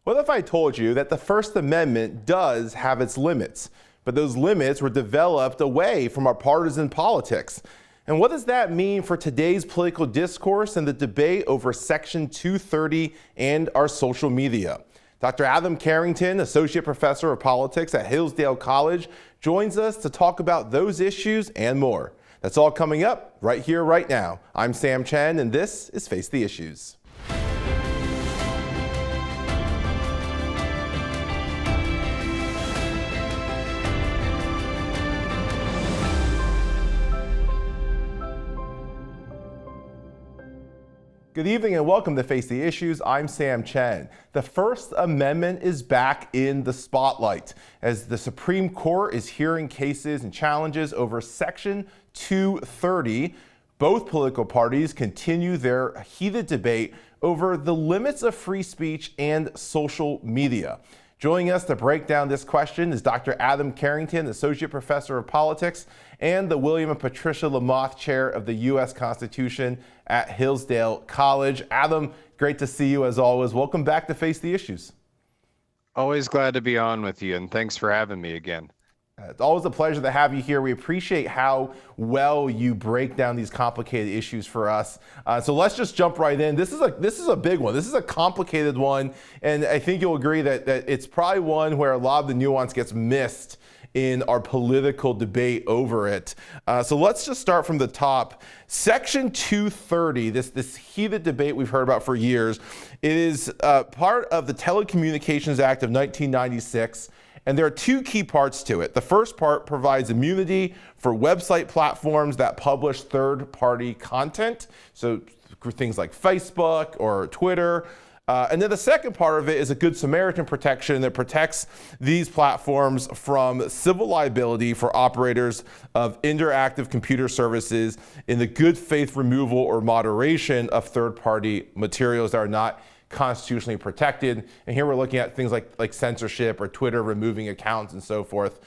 What if I told you that the First Amendment does have its limits, but those limits were developed away from our partisan politics? And what does that mean for today's political discourse and the debate over Section 230 and our social media? Dr. Adam Carrington, Associate Professor of Politics at Hillsdale College, joins us to talk about those issues and more. That's all coming up right here, right now. I'm Sam Chen, and this is Face the Issues. Good evening and welcome to Face the Issues. I'm Sam Chen. The First Amendment is back in the spotlight as the Supreme Court is hearing cases and challenges over Section 230. Both political parties continue their heated debate over the limits of free speech and social media. Joining us to break down this question is Dr. Adam Carrington, Associate Professor of Politics and the William and Patricia LaMothe Chair of the U.S. Constitution at Hillsdale College. Adam, great to see you as always. Welcome back to Face the Issues. Always glad to be on with you, and thanks for having me again. It's always a pleasure to have you here. We appreciate how well you break down these complicated issues for us. So let's just jump right in. This is a big one. This is a complicated one, and I think you'll agree that it's probably one where a lot of the nuance gets missed in our political debate over it. So let's just start from the top. Section 230, this heated debate we've heard about for years, it is part of the Telecommunications Act of 1996. And there are two key parts to it. The first part provides immunity for website platforms that publish third-party content, so things like Facebook or Twitter. And then the second part of it is a Good Samaritan protection that protects these platforms from civil liability for operators of interactive computer services in the good faith removal or moderation of third-party materials that are not constitutionally protected. And here we're looking at things like censorship or Twitter removing accounts and so forth.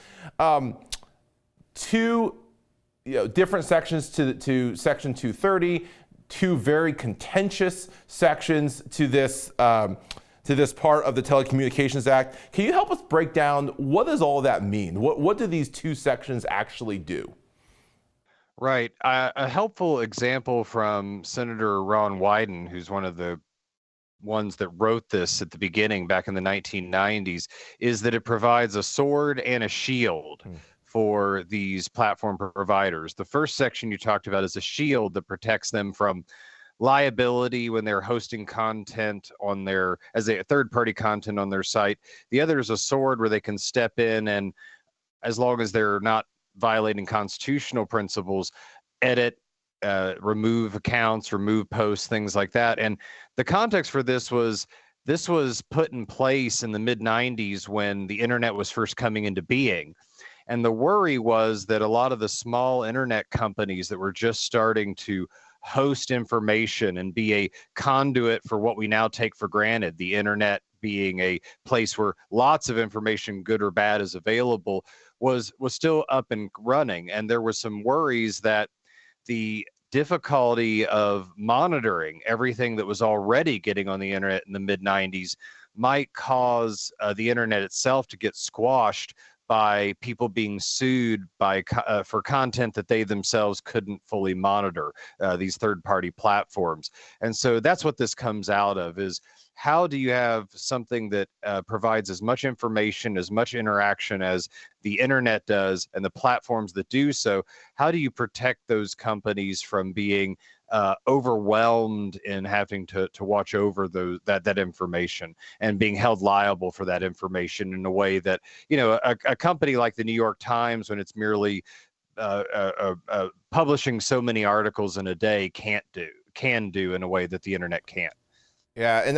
Two different sections to Section 230, two very contentious sections to this part of the Telecommunications Act. Can you help us break down what does all that mean? What do these two sections actually do? Right. A helpful example from Senator Ron Wyden, who's one of the ones that wrote this at the beginning back in the 1990s, is that it provides a sword and a shield for these platform providers. The first section you talked about is a shield that protects them from liability when they're hosting content on their, as a third-party content on their site. The other is a sword where they can step in and, as long as they're not violating constitutional principles, edit, remove accounts, remove posts, things like that. And the context for this was put in place in the mid-90s when the internet was first coming into being. And the worry was that a lot of the small internet companies that were just starting to host information and be a conduit for what we now take for granted, the internet being a place where lots of information, good or bad, is available, was still up and running. And there was some worries that the difficulty of monitoring everything that was already getting on the internet in the mid-90s might cause the internet itself to get squashed by people being sued for content that they themselves couldn't fully monitor, these third-party platforms. And so that's what this comes out of, is how do you have something that provides as much information, as much interaction as the internet does, and the platforms that do so? How do you protect those companies from being overwhelmed in having to watch over that information and being held liable for that information in a way that, a company like the New York Times, when it's merely publishing so many articles in a day, can do in a way that the internet can't. Yeah, and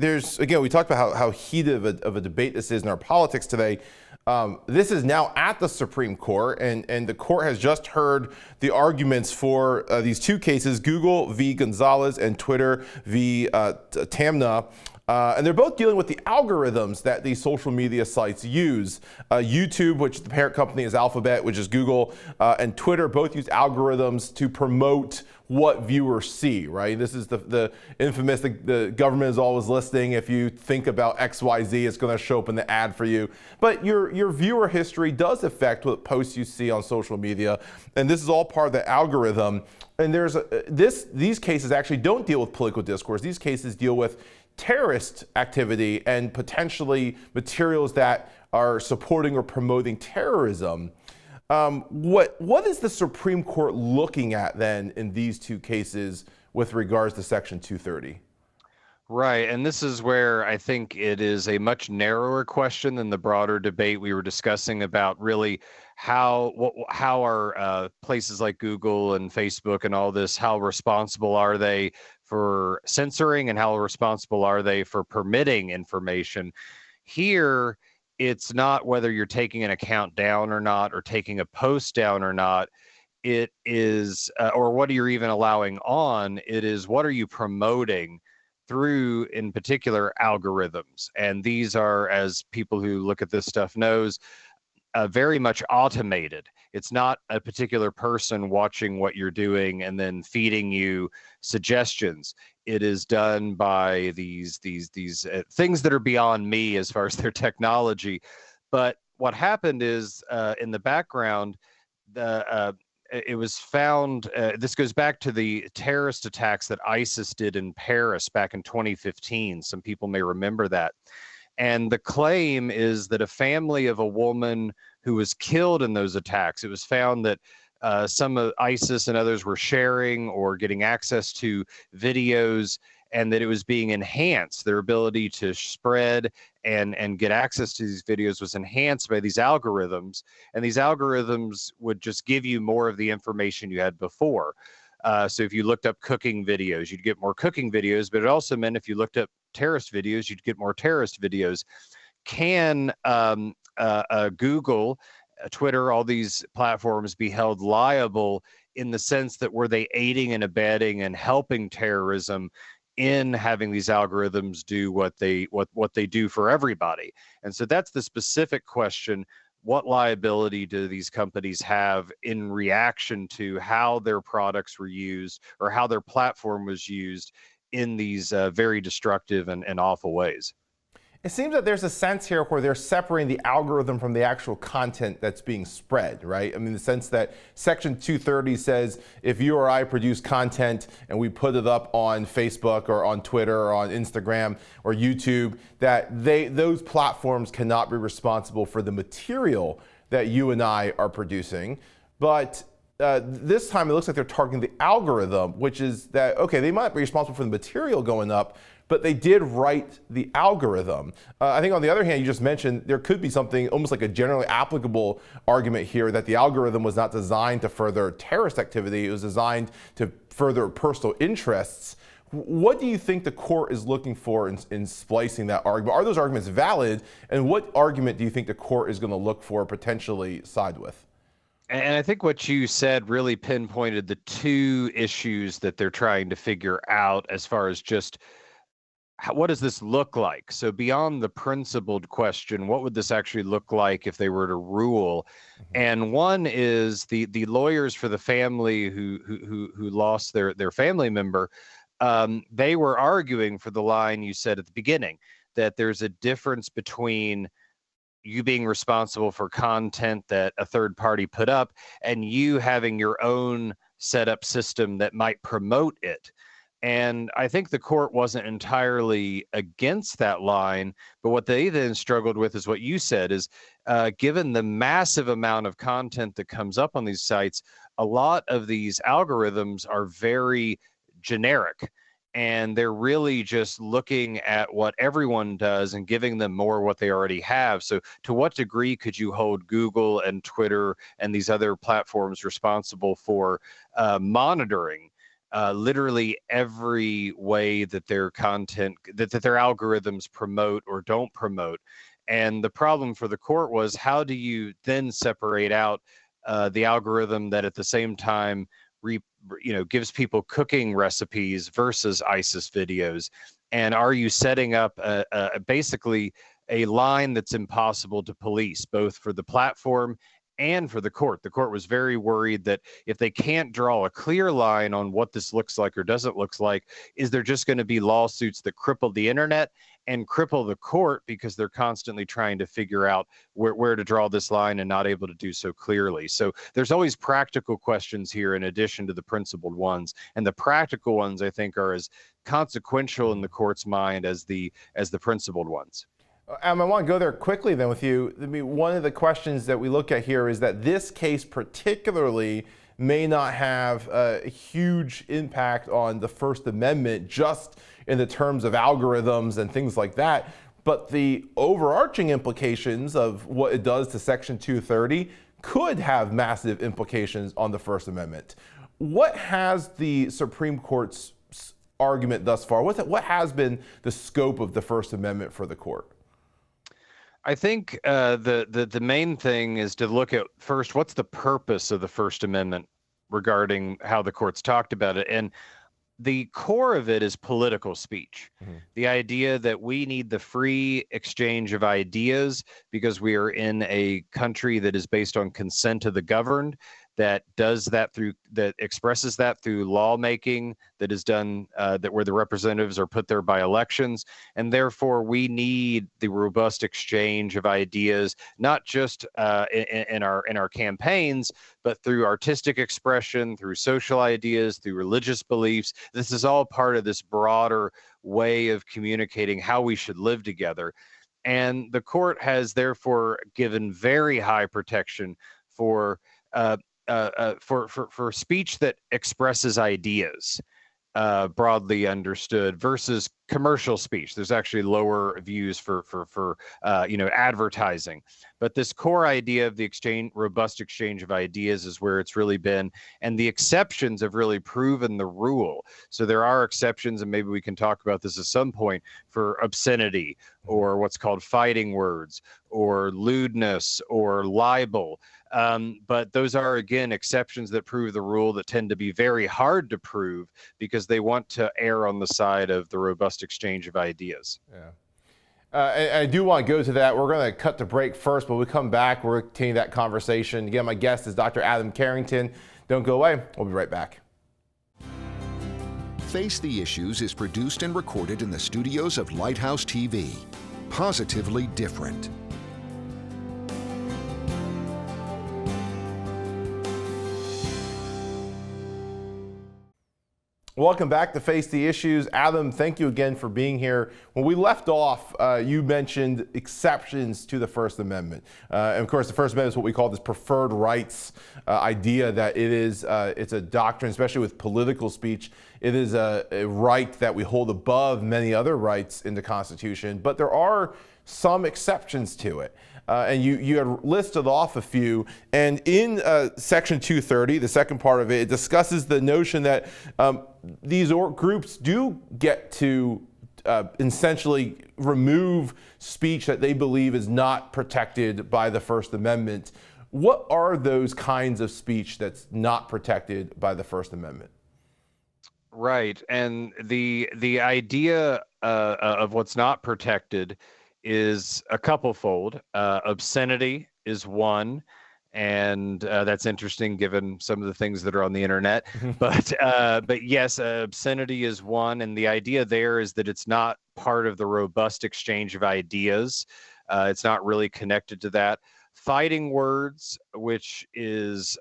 there's, again, we talked about how heated of a debate this is in our politics today. This is now at the Supreme Court, and the court has just heard the arguments for these two cases, Google v. Gonzalez and Twitter v. Tamna. And they're both dealing with the algorithms that these social media sites use. YouTube, which the parent company is Alphabet, which is Google, and Twitter both use algorithms to promote what viewers see, right? This is the infamous, the government is always listening. If you think about XYZ, it's going to show up in the ad for you. But your viewer history does affect what posts you see on social media. And this is all part of the algorithm. And these cases actually don't deal with political discourse. These cases deal with terrorist activity and potentially materials that are supporting or promoting terrorism. What is the Supreme Court looking at then in these two cases with regards to Section 230? Right, and this is where I think it is a much narrower question than the broader debate we were discussing about really how are places like Google and Facebook and all this, how responsible are they for censoring and how responsible are they for permitting information. Here, it's not whether you're taking an account down or not, or taking a post down or not. It is, or what are you even allowing on? It is, what are you promoting through, in particular, algorithms? And these are, as people who look at this stuff knows, very much automated. It's not a particular person watching what you're doing and then feeding you suggestions. It is done by these things that are beyond me as far as their technology. But what happened is, in the background, it was found, this goes back to the terrorist attacks that ISIS did in Paris back in 2015. Some people may remember that. And the claim is that a family of a woman who was killed in those attacks, it was found that some of ISIS and others were sharing or getting access to videos, and that it was being enhanced. Their ability to spread and get access to these videos was enhanced by these algorithms. And these algorithms would just give you more of the information you had before. So if you looked up cooking videos, you'd get more cooking videos, but it also meant if you looked up terrorist videos, you'd get more terrorist videos. Can Google, Twitter, all these platforms be held liable in the sense that were they aiding and abetting and helping terrorism in having these algorithms do what they do for everybody? And so that's the specific question. What liability do these companies have in reaction to how their products were used or how their platform was used in these very destructive and awful ways? It seems that there's a sense here where they're separating the algorithm from the actual content that's being spread, right? I mean, the sense that Section 230 says if you or I produce content and we put it up on Facebook or on Twitter or on Instagram or YouTube, that those platforms cannot be responsible for the material that you and I are producing. But this time it looks like they're targeting the algorithm, which is that, okay, they might be responsible for the material going up, but they did write the algorithm. I think on the other hand, you just mentioned there could be something almost like a generally applicable argument here that the algorithm was not designed to further terrorist activity. It was designed to further personal interests. What do you think the court is looking for in splicing that argument? Are those arguments valid? And what argument do you think the court is going to look for, potentially side with? And I think what you said really pinpointed the two issues that they're trying to figure out as far as just what does this look like? So beyond the principled question, what would this actually look like if they were to rule? And one is the lawyers for the family who lost their family member. They were arguing for the line you said at the beginning, that there's a difference between you being responsible for content that a third party put up and you having your own setup system that might promote it. And I think the court wasn't entirely against that line, but what they then struggled with is what you said is, given the massive amount of content that comes up on these sites, a lot of these algorithms are very generic. And they're really just looking at what everyone does and giving them more what they already have. So to what degree could you hold Google and Twitter and these other platforms responsible for monitoring literally every way that their content, that their algorithms promote or don't promote? And the problem for the court was, how do you then separate out the algorithm that at the same time gives people cooking recipes versus ISIS videos? And are you setting up basically a line that's impossible to police, both for the platform and for the court? The court was very worried that if they can't draw a clear line on what this looks like or doesn't look like, is there just going to be lawsuits that cripple the internet and cripple the court because they're constantly trying to figure out where to draw this line and not able to do so clearly. So there's always practical questions here in addition to the principled ones. And the practical ones, I think, are as consequential in the court's mind as the principled ones. I want to go there quickly then with you. I mean, one of the questions that we look at here is that this case particularly may not have a huge impact on the First Amendment just in the terms of algorithms and things like that, but the overarching implications of what it does to Section 230 could have massive implications on the First Amendment. What has the Supreme Court's argument thus far? What has been the scope of the First Amendment for the court? I think the main thing is to look at first, what's the purpose of the First Amendment regarding how the courts talked about it. And the core of it is political speech. Mm-hmm. The idea that we need the free exchange of ideas because we are in a country that is based on consent of the governed, that does that that expresses that through lawmaking, that is done that where the representatives are put there by elections, and therefore we need the robust exchange of ideas, not just in our campaigns, but through artistic expression, through social ideas, through religious beliefs. This is all part of this broader way of communicating how we should live together. And the court has therefore given very high protection for speech that expresses ideas, broadly understood, versus commercial speech. There's actually lower views for advertising. But this core idea of the robust exchange of ideas is where it's really been, and the exceptions have really proven the rule. So there are exceptions, and maybe we can talk about this at some point, for obscenity or what's called fighting words or lewdness or libel. But those are, again, exceptions that prove the rule that tend to be very hard to prove because they want to err on the side of the robust exchange of ideas. Yeah. I do want to go to that. We're going to cut the break first, but when we come back, we're continuing that conversation. Again, my guest is Dr. Adam Carrington. Don't go away. We'll be right back. Face the Issues is produced and recorded in the studios of Lighthouse TV. Positively different. Welcome back to Face the Issues. Adam, thank you again for being here. When we left off, you mentioned exceptions to the First Amendment. And of course, the First Amendment is what we call this preferred rights idea, that it's a doctrine, especially with political speech. It is a right that we hold above many other rights in the Constitution, but there are some exceptions to it. And you had listed off a few. And in Section 230, the second part of it, it discusses the notion that these groups do get to essentially remove speech that they believe is not protected by the First Amendment. What are those kinds of speech that's not protected by the First Amendment? Right. And the idea of what's not protected is a couple-fold. Obscenity is one, and that's interesting given some of the things that are on the internet. But yes, obscenity is one, and the idea there is that it's not part of the robust exchange of ideas. It's not really connected to that. Fighting words, which is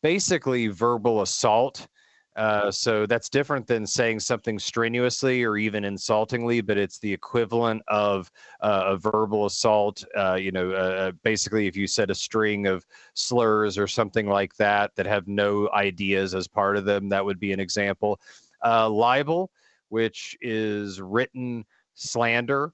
basically verbal assault. So that's different than saying something strenuously or even insultingly, but it's the equivalent of a verbal assault. Basically, if you said a string of slurs or something like that have no ideas as part of them, that would be an example. Libel, which is written slander,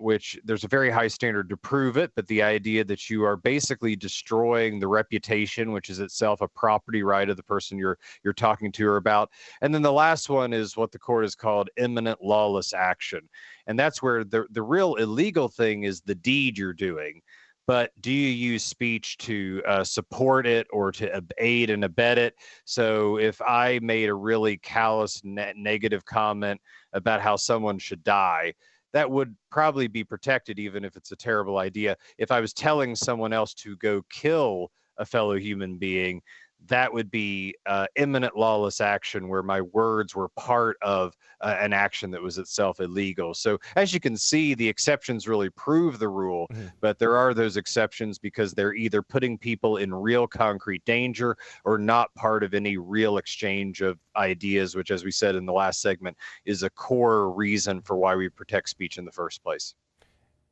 which there's a very high standard to prove it, but the idea that you are basically destroying the reputation, which is itself a property right of the person you're talking to or about. And then the last one is what the court has called imminent lawless action. And that's where the real illegal thing is the deed you're doing. but do you use speech to support it or to aid and abet it? So if I made a really callous negative comment about how someone should die, that would probably be protected, even if it's a terrible idea. If I was telling someone else to go kill a fellow human being, that would be imminent lawless action where my words were part of an action that was itself illegal. So as you can see, the exceptions really prove the rule, but there are those exceptions because they're either putting people in real concrete danger or not part of any real exchange of ideas, which, as we said in the last segment, is a core reason for why we protect speech in the first place.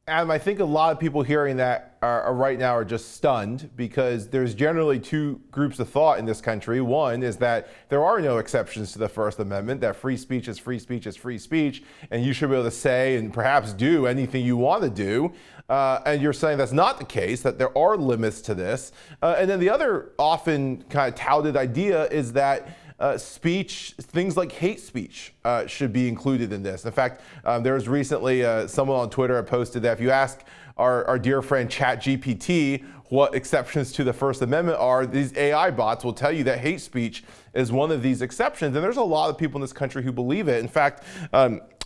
Adam, I think a lot of people hearing that are right now are just stunned because there's generally two groups of thought in this country. One is that there are no exceptions to the First Amendment, that free speech is free speech is free speech, and you should be able to say and perhaps do anything you want to do. And you're saying that's not the case, that there are limits to this. And then the other often kind of touted idea is that speech, things like hate speech, should be included in this. In fact, there was recently someone on Twitter posted that if you ask our dear friend ChatGPT what exceptions to the First Amendment are, these AI bots will tell you that hate speech is one of these exceptions. And there's a lot of people in this country who believe it. In fact,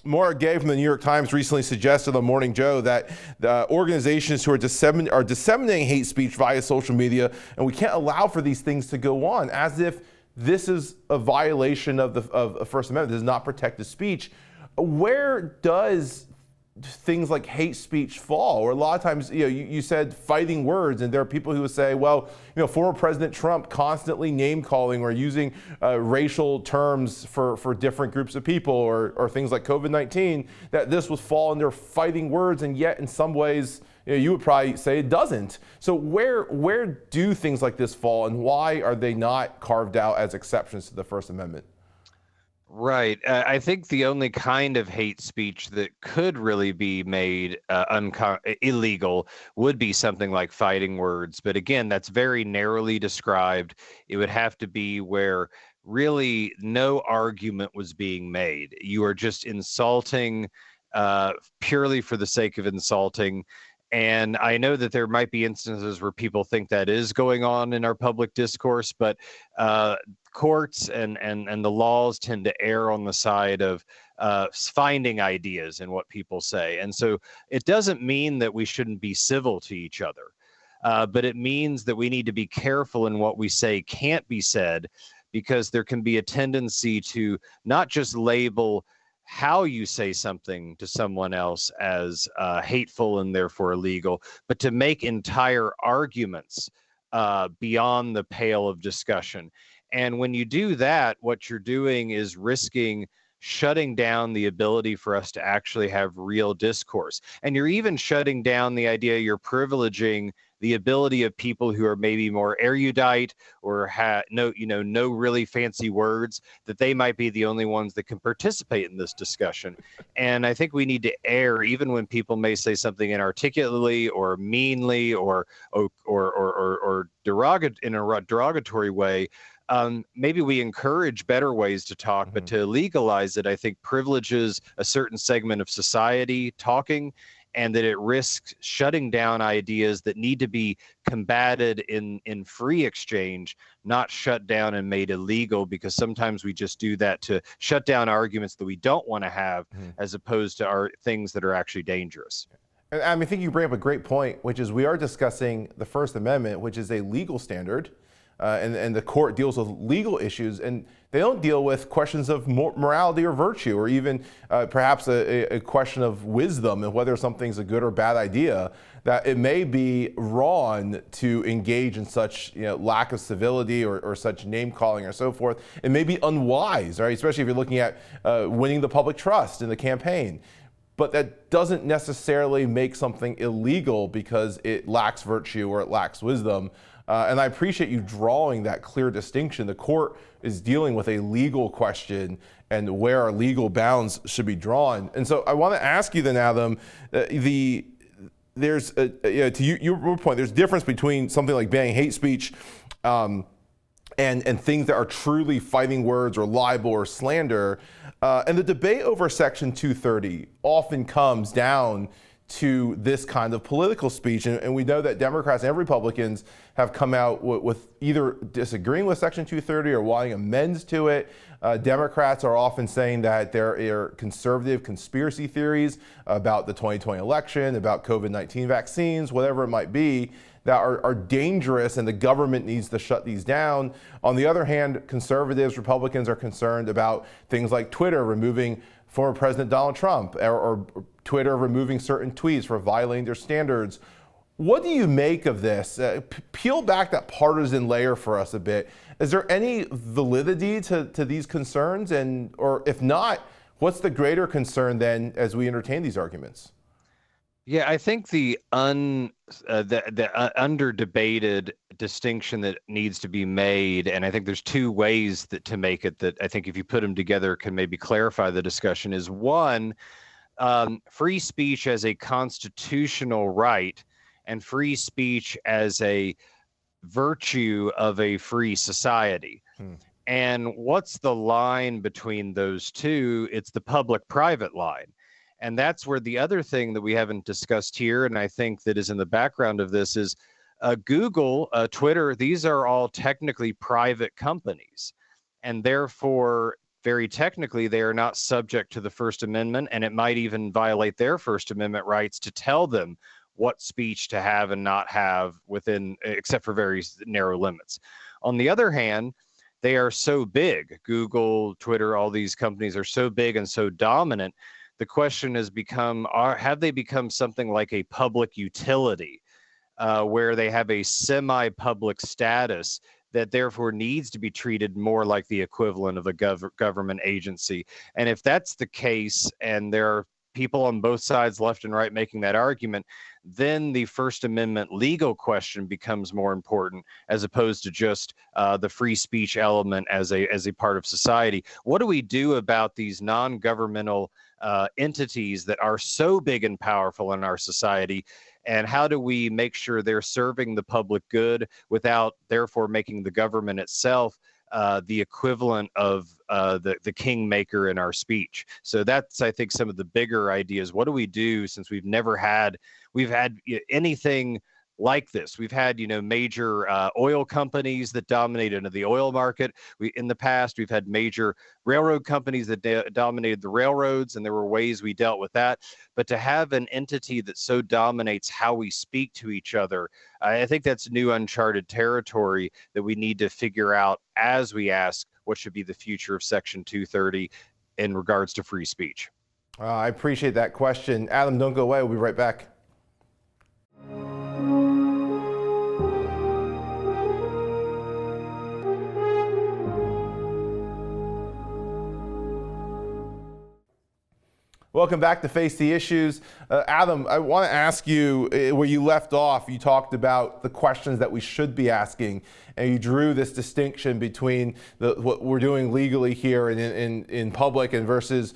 Maura Gay from the New York Times recently suggested on Morning Joe that the organizations who are disseminating hate speech via social media, and we can't allow for these things to go on, as if this is a violation of the First Amendment. This does not protect the speech. Where does things like hate speech fall? Or a lot of times, you said fighting words, and there are people who would say, well, former President Trump constantly name calling or using racial terms for different groups of people, or things like COVID-19, that this would fall under fighting words, and yet in some ways, you would probably say it doesn't. So where do things like this fall, and why are they not carved out as exceptions to the First Amendment? Right. I think the only kind of hate speech that could really be made illegal would be something like fighting words. But again, that's very narrowly described. It would have to be where really no argument was being made. You are just insulting purely for the sake of insulting. And I know that there might be instances where people think that is going on in our public discourse, but courts and the laws tend to err on the side of finding ideas in what people say. And so it doesn't mean that we shouldn't be civil to each other, but it means that we need to be careful in what we say can't be said, because there can be a tendency to not just label how you say something to someone else as hateful and therefore illegal, but to make entire arguments beyond the pale of discussion. And when you do that, what you're doing is risking shutting down the ability for us to actually have real discourse. And you're even shutting down the idea, you're privileging the ability of people who are maybe more erudite or know really fancy words, that they might be the only ones that can participate in this discussion. And I think we need to err, even when people may say something inarticulately or meanly or in a derogatory way. Maybe we encourage better ways to talk, but to legalize it, I think privileges a certain segment of society talking, and that it risks shutting down ideas that need to be combated in free exchange, not shut down and made illegal, because sometimes we just do that to shut down arguments that we don't want to have, as opposed to things that are actually dangerous. And I think you bring up a great point, which is we are discussing the First Amendment, which is a legal standard. And the court deals with legal issues, and they don't deal with questions of morality or virtue, or even perhaps a question of wisdom and whether something's a good or bad idea. That it may be wrong to engage in such lack of civility or such name calling or so forth. It may be unwise, right? Especially if you're looking at winning the public trust in the campaign. But that doesn't necessarily make something illegal because it lacks virtue or it lacks wisdom. And I appreciate you drawing that clear distinction. The court is dealing with a legal question and where our legal bounds should be drawn. And so I want to ask you then, Adam, there's to your point, there's a difference between something like banning hate speech and things that are truly fighting words or libel or slander. And the debate over Section 230 often comes down to this kind of political speech. And we know that Democrats and Republicans have come out with either disagreeing with Section 230 or wanting amends to it. Democrats are often saying that there are conservative conspiracy theories about the 2020 election, about COVID-19 vaccines, whatever it might be, that are dangerous, and the government needs to shut these down. On the other hand, conservatives, Republicans are concerned about things like Twitter removing former President Donald Trump, or Twitter removing certain tweets for violating their standards. What do you make of this? Peel back that partisan layer for us a bit. Is there any validity to these concerns? Or if not, what's the greater concern then as we entertain these arguments? Yeah, I think the under debated distinction that needs to be made, and I think there's two ways to make it that I think if you put them together can maybe clarify the discussion, is one, free speech as a constitutional right and free speech as a virtue of a free society. And what's the line between those two? It's the public-private line. And that's where the other thing that we haven't discussed here, and I think that is in the background of this, is Google, Twitter, these are all technically private companies. And therefore, very technically, they are not subject to the First Amendment, and it might even violate their First Amendment rights to tell them what speech to have and not have within, except for very narrow limits. On the other hand, they are so big. Google, Twitter, all these companies are so big and so dominant. The question has become, have they become something like a public utility, where they have a semi-public status that therefore needs to be treated more like the equivalent of a government agency? And if that's the case, and there are people on both sides, left and right, making that argument, then the First Amendment legal question becomes more important, as opposed to just the free speech element as a part of society. What do we do about these non-governmental entities that are so big and powerful in our society? And how do we make sure they're serving the public good without therefore making the government itself the equivalent of the kingmaker in our speech? So that's, I think, some of the bigger ideas. What do we do, since we've had anything like this? We've had, major oil companies that dominated the oil market. In the past, we've had major railroad companies that dominated the railroads, and there were ways we dealt with that. But to have an entity that so dominates how we speak to each other, I think that's new uncharted territory that we need to figure out as we ask what should be the future of Section 230 in regards to free speech. I appreciate that question. Adam, don't go away. We'll be right back. Welcome back to Face the Issues. Adam, I want to ask you, where you left off, you talked about the questions that we should be asking, and you drew this distinction between what we're doing legally here and in public and versus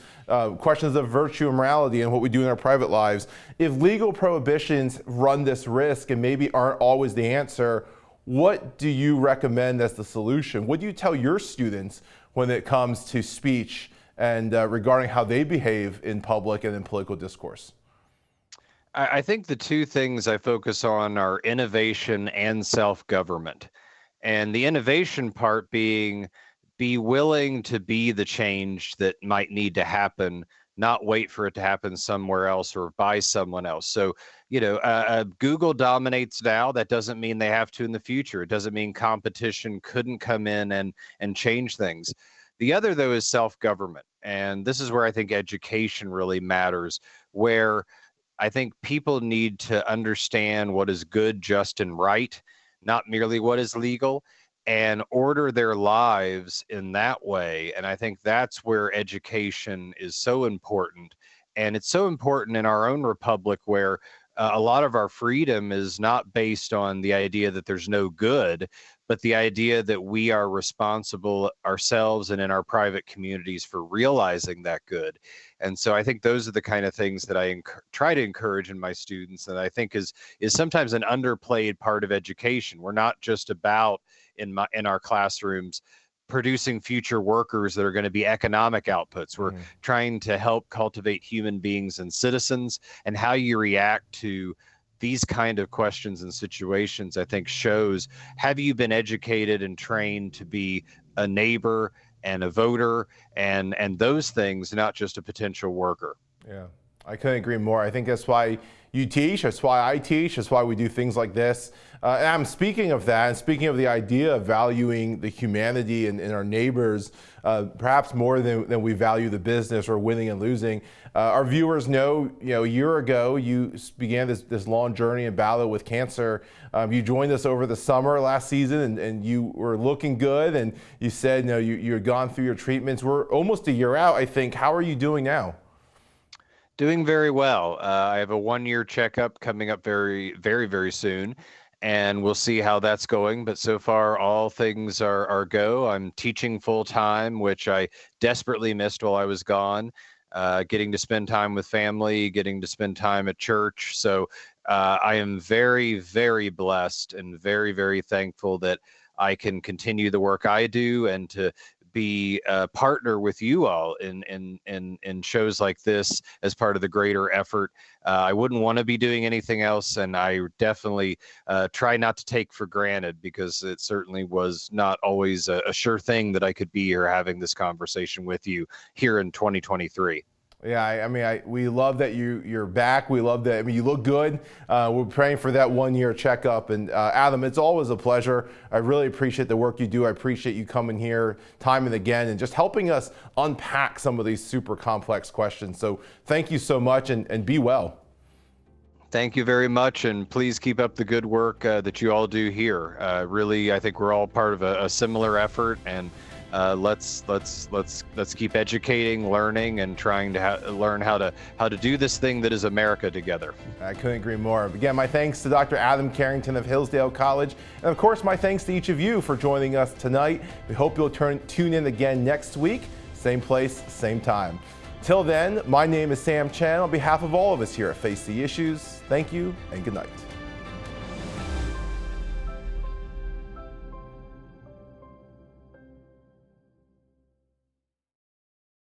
questions of virtue and morality and what we do in our private lives. If legal prohibitions run this risk and maybe aren't always the answer, what do you recommend as the solution? What do you tell your students when it comes to speech and regarding how they behave in public and in political discourse? I think the two things I focus on are innovation and self-government. And the innovation part being, be willing to be the change that might need to happen, not wait for it to happen somewhere else or by someone else. So, Google dominates now. That doesn't mean they have to in the future. It doesn't mean competition couldn't come in and change things. The other, though, is self-government. And this is where I think education really matters, where I think people need to understand what is good, just, and right, not merely what is legal, and order their lives in that way. And I think that's where education is so important. And it's so important in our own republic, where a lot of our freedom is not based on the idea that there's no good, but the idea that we are responsible ourselves and in our private communities for realizing that good. And so I think those are the kind of things that I try to encourage in my students, and I think is sometimes an underplayed part of education. We're not just about in our classrooms producing future workers that are going to be economic outputs. We're trying to help cultivate human beings and citizens, and how you react to these kind of questions and situations, I think, shows, have you been educated and trained to be a neighbor and a voter and those things, not just a potential worker. Yeah, I couldn't agree more. I think that's why you teach, that's why I teach, that's why we do things like this. And I'm speaking of that, and speaking of the idea of valuing the humanity in our neighbors, perhaps more than we value the business or winning and losing. Our viewers know, a year ago, you began this long journey in battle with cancer. You joined us over the summer last season, and you were looking good, and you said, you had gone through your treatments. We're almost a year out, I think. How are you doing now? Doing very well. I have a 1-year checkup coming up very, very, very soon, and we'll see how that's going. But so far, all things are go. I'm teaching full time, which I desperately missed while I was gone. Getting to spend time with family, getting to spend time at church. So I am very, very blessed and very, very thankful that I can continue the work I do and to be a partner with you all in shows like this as part of the greater effort. I wouldn't want to be doing anything else, and I definitely try not to take for granted, because it certainly was not always a sure thing that I could be here having this conversation with you here in 2023. Yeah, we love that you're back. We love that. You look good. We're praying for that 1-year checkup. And Adam, it's always a pleasure. I really appreciate the work you do. I appreciate you coming here time and again and just helping us unpack some of these super complex questions. So thank you so much, and be well. Thank you very much, and please keep up the good work that you all do here. Really, I think we're all part of a similar effort, and let's keep educating, learning, and trying to learn how to do this thing that is America together. I couldn't agree more. Again, my thanks to Dr. Adam Carrington of Hillsdale College, and of course my thanks to each of you for joining us tonight. We hope you'll tune in again next week, same place, same time. Till then, my name is Sam Chen. On behalf of all of us here at Face the Issues, thank you and good night.